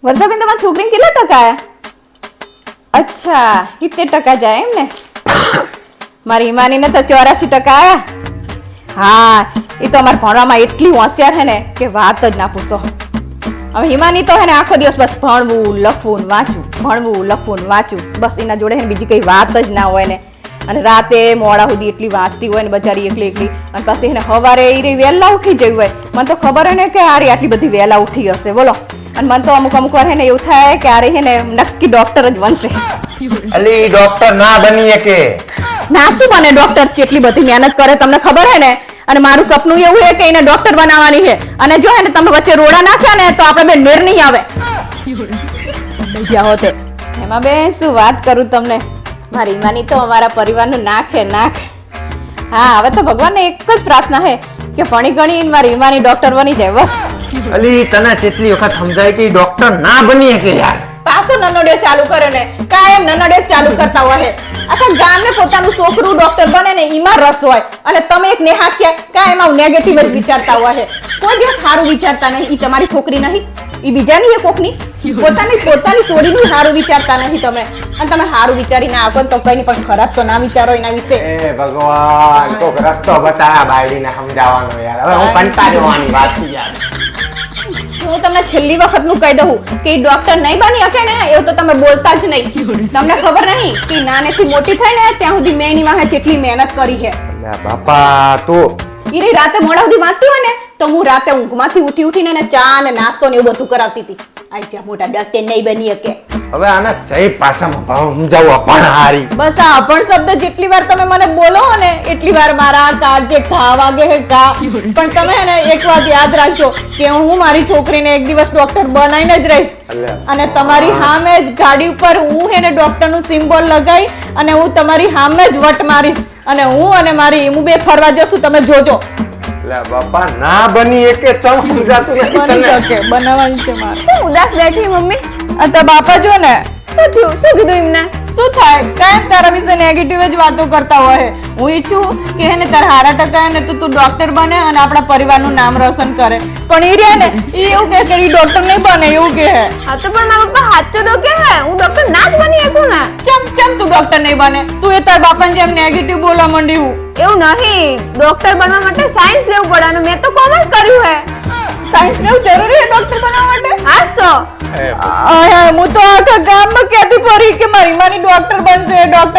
વર્ષાબેન તમારી છોકરીને કેટલા ટકા આયા? અચ્છા 70% જાય એમ ને? મારી ઈમાનીને તો 84% આયા. હા એ તો અમારે ભણવામાં એટલી હોશિયાર છે ને કે વાત જ ના પૂછો. હવે હિમાની તો હે ને આખો દિવસ બસ ભણવું લખવું વાંચવું, ભણવું લખવું વાંચવું, બસ એના જોડે હે બીજી કઈ વાત જ ના હોય ને. અને રાતે મોડા સુધી એટલી વાંચતી હોય ને બચારી એકલી અને પછી એને સવારે એ વહેલા ઉઠી જઈ હોય. મને તો ખબર હે ને કે આરી આટલી બધી વહેલા ઉઠી હશે બોલો. અને મને તો અમુક વાર હે ને એવું થાય કે આરે હે ને નક્કી ડોક્ટર જ બનશે. અલી ડોક્ટર ના બની કે ના શું બને ડોક્ટર કેટલી બધી મહેનત કરે તમને ખબર હે ને. અને મારું સપનું એવું છે કે એને ડોક્ટર બનાવવાની છે. અને જો હે ને તમે વચ્ચે રોડા નાખ્યા ને તો આપણે બે મેર નહીં આવે. જાઓ તે એમાં બે શું વાત કરું તમને. મારી ઈમાની તો અમારા પરિવારનું નાખે નાખ. હા હવે તો ભગવાનને એક જ પ્રાર્થના છે કે ભણી ગણી મારી ઈમાની ડોક્ટર બની જાય બસ. અલી તને કેટલી વખત સમજાય કે ડોક્ટર ના બની કે યાર. પાછો નનોડિયો ચાલુ કરે ને કાયમ નનોડિયો ચાલુ કરતા હોય. આખા ગામને પોતાનું છોકરું ડોક્ટર બને ને એમાં રસ હોય અને તમે એક નેહાક્યા કાયમ આવું નેગેટિવ જ વિચારતા હોય. કોઈ દિવસ સારું વિચારતા નહીં. ઈ તમારી છોકરી નહીં, ઈ બીજાની એ કોકની પોતાની છોડીનું સારું વિચારતા નહીં તમે. અને તમે સારું વિચારીને આપો તો કઈ પણ ખરાબ તો ના વિચારો એના વિશે. એ ભગવાન કોક રસ્તો બતાવ્યા બાયડીને સમજાવવાનો યાર. હવે હું કંટાળવાની વાત છે યાર. હું તમને છેલ્લી વખત નું કહી દઉં કે ડોક્ટર નહીં બની શકે ને એવું તો તમે બોલતા જ નહીં. તમને ખબર નહીં કે નાનેથી મોટી થઈ ને ત્યાં સુધી મેં એની વાહે જેટલી મહેનત કરી છે. બાપા તું ઈ રાતે મોડા સુધી વાંચતી હોય ને તો હું રાતે ઊંઘમાંથી ઉઠીને એને ચા ને નાસ્તો ને એવું બધું કરાવતી હતી. આઈ જા મોટા ડોક્ટર નહીં બની શકે. હવે આના જય પાસામાં ભાવ સમજાવવા પણ હારી. બસ આ અપણ શબ્દ જેટલી વાર તમે મને બોલો ને એટલી વાર મારા કાજે ઘા વાગે હે ઘા. પણ તમે એને એક વાત યાદ રાખજો કે હું મારી છોકરીને એક દિવસ ડોક્ટર બનાવીને જ રહીશ. અને તમારી સામે જ ગાડી ઉપર હું એને ડોક્ટરનું સિમ્બોલ લગાવી અને હું તમારી સામે જ વટ મારીશ. અને હું અને મારી હું બે ફરવા જશું તમે જોજો. બાપા ના બની એકે ચમ સમજાતું નથી તને. બનાવવાની છે મારે. શું ઉદાસ બેઠી મમ્મી? તો બાપા જો ને શું થયું? શું કીધું એમને? શું થાય કાયમ તારા વિશે નેગેટિવ જ વાતો કરતા હોય. હું ઈચ્છું કે હે ને તારા હારા ટકા ને તો તું ડોક્ટર બને અને આપણા પરિવારનું નામ રોશન કરે. પણ ઈ રે ને ઈ એવું કે ઈ ડોક્ટર નહીં બને એવું કે હે. હા તો પણ મારા પપ્પા સાચું તો કે હે હું ડોક્ટર ના જ બની શકું ને. ચમ તું ડોક્ટર નહીં બને. તું એ તારા બાપાને જેમ નેગેટિવ બોલવા માંડી હું. એવું નહીં. ડોક્ટર બનવા માટે સાયન્સ લેવું પડે અને મેં તો કોમર્સ કર્યું હે. સાયન્સ લેવું જરૂરી છે ડોક્ટર બનવા માટે? હાસ તો હું તો આખા ગામમાં કહેતી ફરી કે મારી માની ડોક્ટર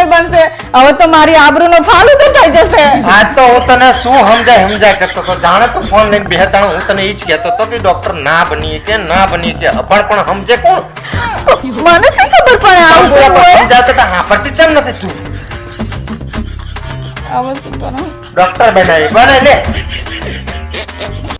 બનશે. હવે તો મારી આબરૂનો ફાલું તો થઈ જશે. આ તો હું તને શું સમજાય કરતો તો જાણે તો ફોન લઈને બેહતા હું તને ઈ જ કહેતો તો કે ડોક્ટર ના બની કે અભણ પણ સમજે કોણ? મને શી ખબર પડે આવું કેવું હોય? સમજાતો તો હા પરથી ચમ નથી તું આવું શું કરું? ડોક્ટર બનાવી બને લે